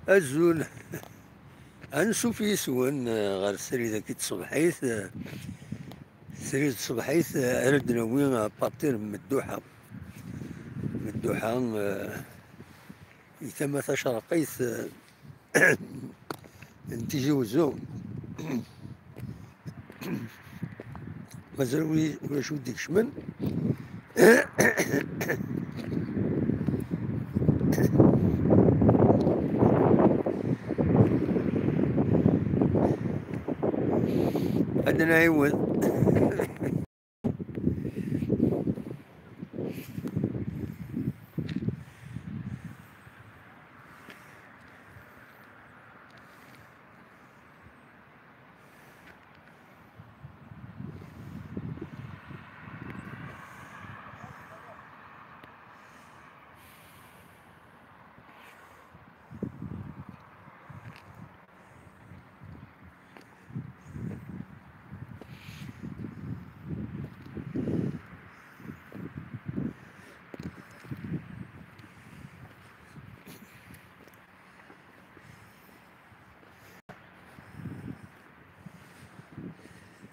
الزول أنسو في سوان غير سريدة كي تصبحيت سريد تصبحيت أرد نوي بابتير مدوحة يتم تشرقيت نتيجي وزو مازال ولا ديك شمن عندنا عوض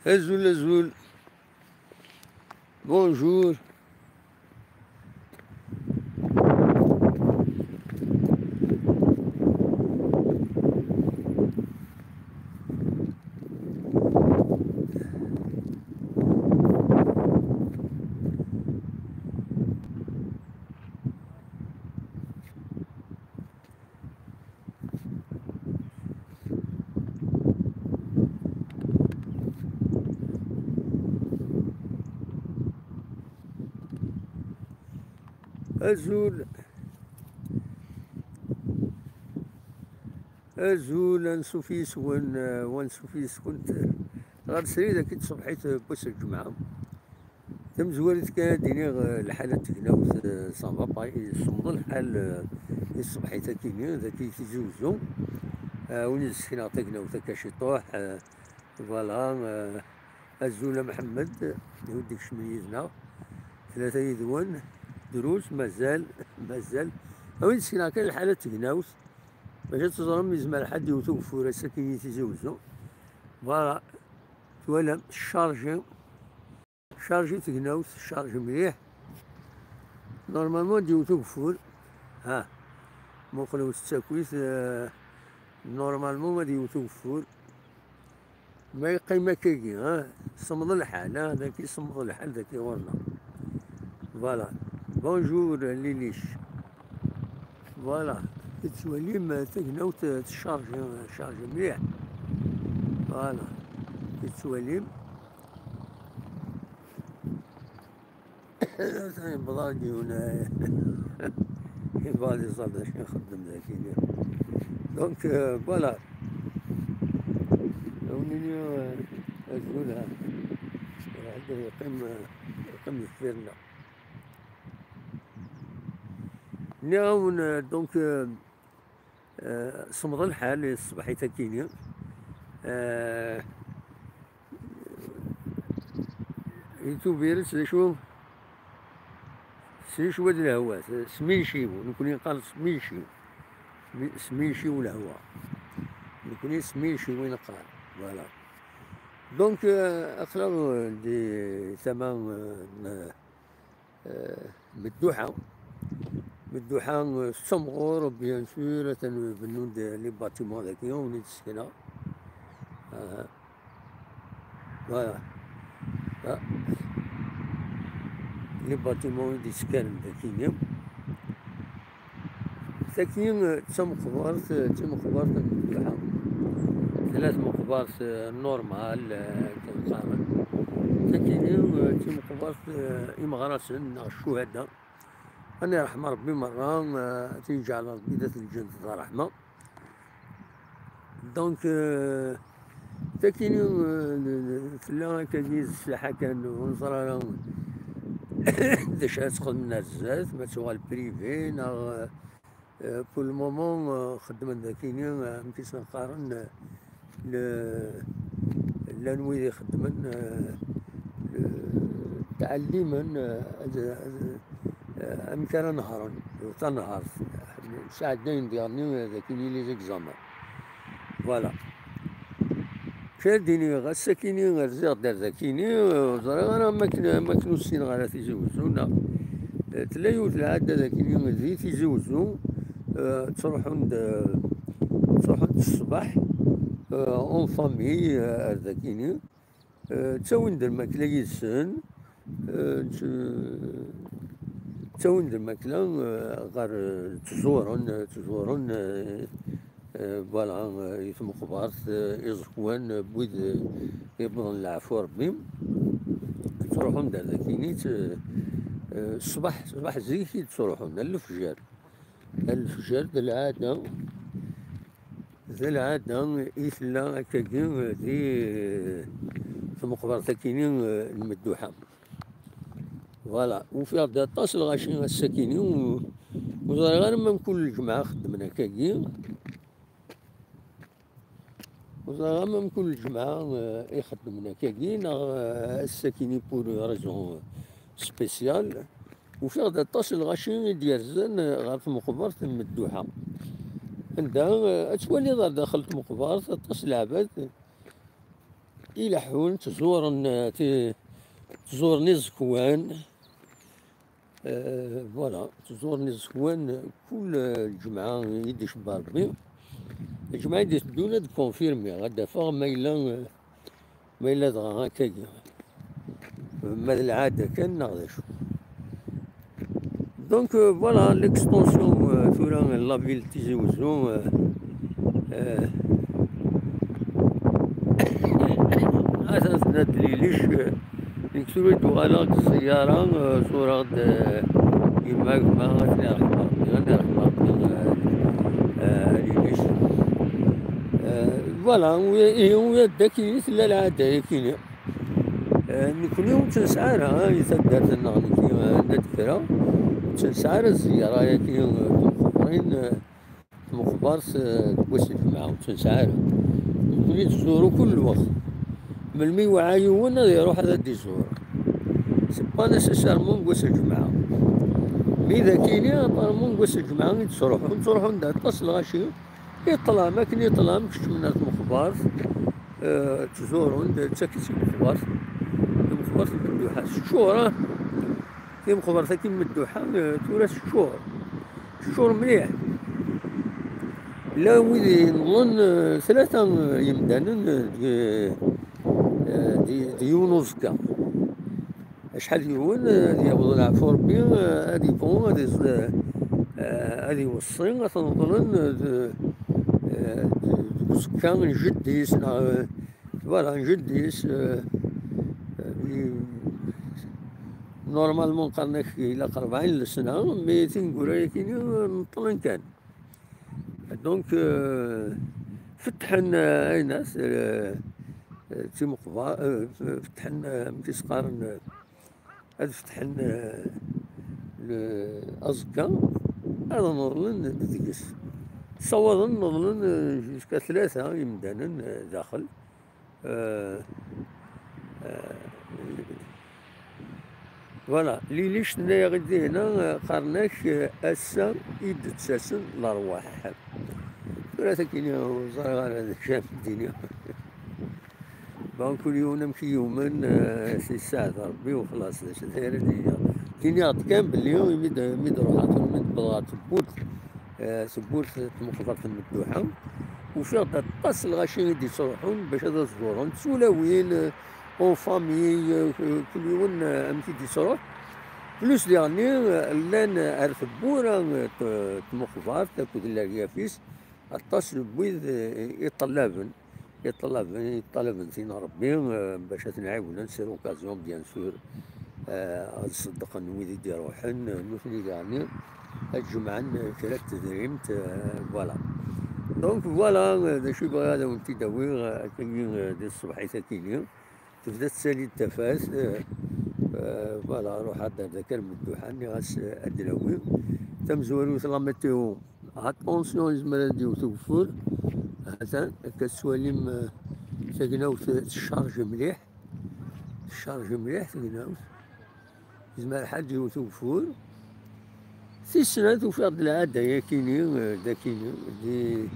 الزول بونجور الزول انسوفيس وانسوفيس كنت غير سريدة كي تصبحيت بوس الجمعة تم زوالت كان ديني الحالة تكناوت صافا باي صمد الحال صبحيت كيني ذاكي تيزوزو وني السكينة تكناوت كاشي طوح فوالا الزول محمد يوديك شميزنا ثلاثة يدوان دروس مازال وين السكينة كان الحالة تكناوت باش تزرم يزمر حد يوثوق فورا ساكن تيزوزو فوالا توالم شارجي تكناوت شارجي مليح نورمالمون ديوثوق فور ها مقلوب التاكويت نورمالمون ما ديوثوق فور ما يقيم كيكي صمد الحال ذاكي صمد الحال ذاكي ورنا فوالا بونجور ليليش فوالا كتوليم تكناوت تشارجي مليح فوالا كتوليم ثاني بضادي هنا يبغالي صاد اش نخدم ذاك اليوم دونك فوالا ونيني الزولها عنده يقيم الفيرنا نعاون دونك صمد الحال الصباحيت كيني يوتيوبيرس شو سيشو هاد الهوا سميشي نكون يقال سميشي والهوا نكون سميشي وين قال فوالا دونك اخلو دي تمام مدوحة سمغور بيان سور تنبنون لي باتيمون ذاكيا ونيت السكنة فوالا لي باتيمون دي سكان ذاكيا ثاكين تم خبارت مدوحة ثلاث مخبارات نورمال كنقارن ثاكين تم خبارت إمغراسن الشهداء أنا رحمة ربي مرة تيجي على ربي ذات الجنة الرحمة دونك تاكيني فلا كديز السلاحة كان ونصرا داش تخدم الناس زاد ما تشغل بريفي نا بول مومون خدمت ذاكيني مكيس نقارن لانوي خدمن تعليما أمكان نهارا تنهار ساعدين ديالني ذاكيني لي زيكزامان. فوالا كاديني غا الساكيني غير زيغ دار ذاكيني زرا انا ما كنوش سين غير تيزوجونا تلا يوت العاده ذاكيني زي تيزوجو تروحون الصباح اون فامي ذاكيني تساوي ندير ماكله يدسن تساوي ندير ماكله غير تزورن فوالا يتم خبارت يزكوان بويد يبغى العفو ربي تروحون دا ذاكيني صباح زيكي تروحون الفجر ذا العادة يثلا هكاكي دي في مقبرة كيني المدوحة. فوالا وفي هاد الطاس الغاشي الساكيني وزرا غير ما نكون الجمعة خدمنا هكاكي وزرا غير ما نكون الجمعة يخدمنا هكاكي الساكيني بور ريزون سبيسيال. وفي هاد الطاس الغاشي ديال غير في مقبرة المدوحة عندها تولي دار داخل مقبرة الطاس العباد يلحون تزورني زكوان فوالا تزورني زكوان كل الجمعة يدي شبار ربي الجمعة يدي تدونا كونفيرمي غدا فاغ ما إلا دغا هكاكي ماذا العادة كان ناخذ شو دونك فوالا ليكستونسيون ثورا لافيل تيزي وزو أساسنا دليليش نكسوري دوغالا السيارة صورة يما غادي ليليش فوالا ويا داكي لا العادة كيني نكون يوم تنسعارها يتدارت النغني نذكرها تنسعار الزيارة كي مخبرين مخبر بوس الجماعة تنسعارها نكوني تزورو كل وقت من الميوعايون يروح هذا يزور سي با نيسيسيرمون بوس الجماعة مي إذا كاينين مون بوس الجماعة تروحو ندير طاس الغاشي يطلع ما كاين يطلع مكش من المخبر تزورون تاكسي مخبر المدوحة الشهرة كي مخبرتها كي مدوحة تورا الشهور مليح لا ويدي نظن 3 يمدانن ديونو زكا شحال يون يابض العفو ربي هادي بون هادي وصين تنظن زكا نجديس فوالا نجديس نورمالمون قالناك إلا 40 سنة مي تنقول كاين نطلن كان دونك فتحن أي ناس تيم قبا فتحن متيسقارن هاد فتحن أزكا هذا نظلن ديكس صوضن نظلن جوسكا 3 يمدانن داخل فوالا ليش نايا غدي هنا قارناك أسا إيد تساسن الأرواح ثلاثة كينيا وزارة على شاف الدنيا بان كل يوم نمشي يوما سي ساعة ربي وخلاص داير الدنيا كينيا كان باليوم يمد روحاتهم يمد بضغات سبوت مقدرة المدوحة وفي غدا الطاس الغاشي يدي يصروحون باش هذا تزورون تسولاوين اون فامي كل يوم امتي تروح فلوس يعني لان عرف بورا تمخفار تاكل الريافيس الطاس بويد يطلبن فينا ربي باش تنعاون نسير اوكازيون بيان سور نصدق ويد يدي روحن مثلي يعني الجمعة كرا تدريمت فوالا دونك فوالا دا شي بغا هذا ونتي داوي كاين ديال الصباحية كاينين تبدا تسالي التفاس فوالا روح هذا ذاك المدوحة اللي غاس الدراوي تمزورو لا ميتيو اتونسيون يزمر نديو توفر هذا كسواليم تاكناو الشارج مليح تاكناو يزمر حد يو توفر سنة وفي هاد العادة يا كيني دا كيني دي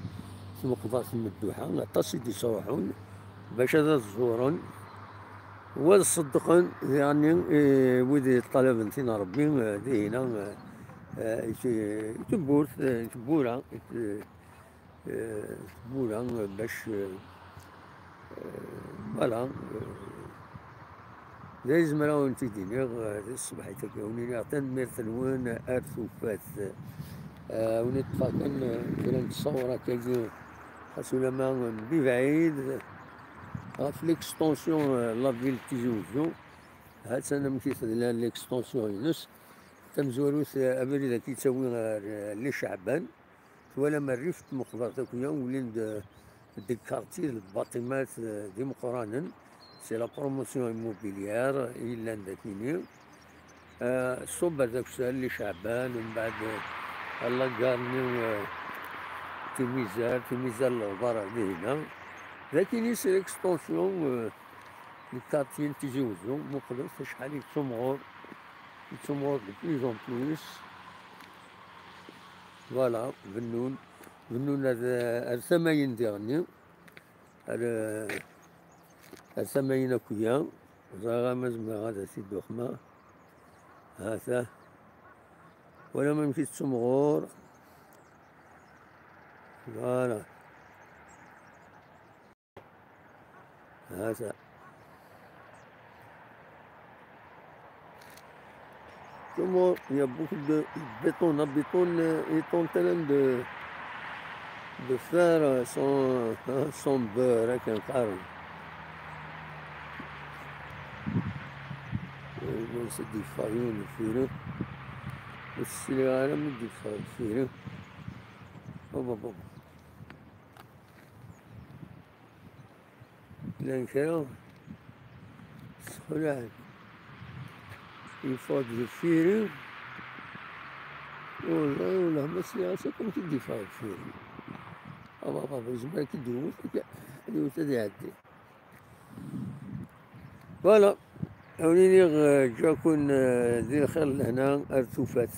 مقبرة المدوحة عطاس يصوحون باش هذا الزورن وصدقن يعني ويدي الطلب نتينا ربي دي هنا تبورث تبورا تبورا باش فوالا زي زمرا ونتي دينيغ الصباح تكاونيني عطان ميرثلوان ارثوفات ونتفاكن كنا نتصور هكاكي خاصو لما ببعيد غاف ليكستونسيون لا فيل تيجي وزو هاد سنة مشيت ليكستونسيون ينس تمزوروث أبريد كي تسوي لي شعبان ولا ما ريفت مقبرة كويا ولين دي كارتي الباطمات دي مقرانا سي لا بروموسيون ايموبيليار إلا داكيني صوب هذاك السؤال لي شعبان ومن بعد الله قالني تلميذات الغبار اللي هنا لكن سي ليكستونسيون لي كارتي تيجي وزو مقبل شحال يتسمغور دو بلوز اون بلوس فوالا بنون هاد ثماين ديالني هاد ثماين اكويا زاغا مزما غادا سيدي وخما هاتا ولا ما مشيت تسمغور فوالا هاتا Comment il y a beaucoup de béton, la béton est en train de faire son beurre avec un carreau. C'est des faillots, le fil. C'est les rames du fil. Oh. L'enfer, c'est il faut du fil. ولا ما سياسة كم كي دفاع فيه بابا زمان كي دوت هذه عدي فوالا أوليني جاكون ذي الخير لهنا أرتوفات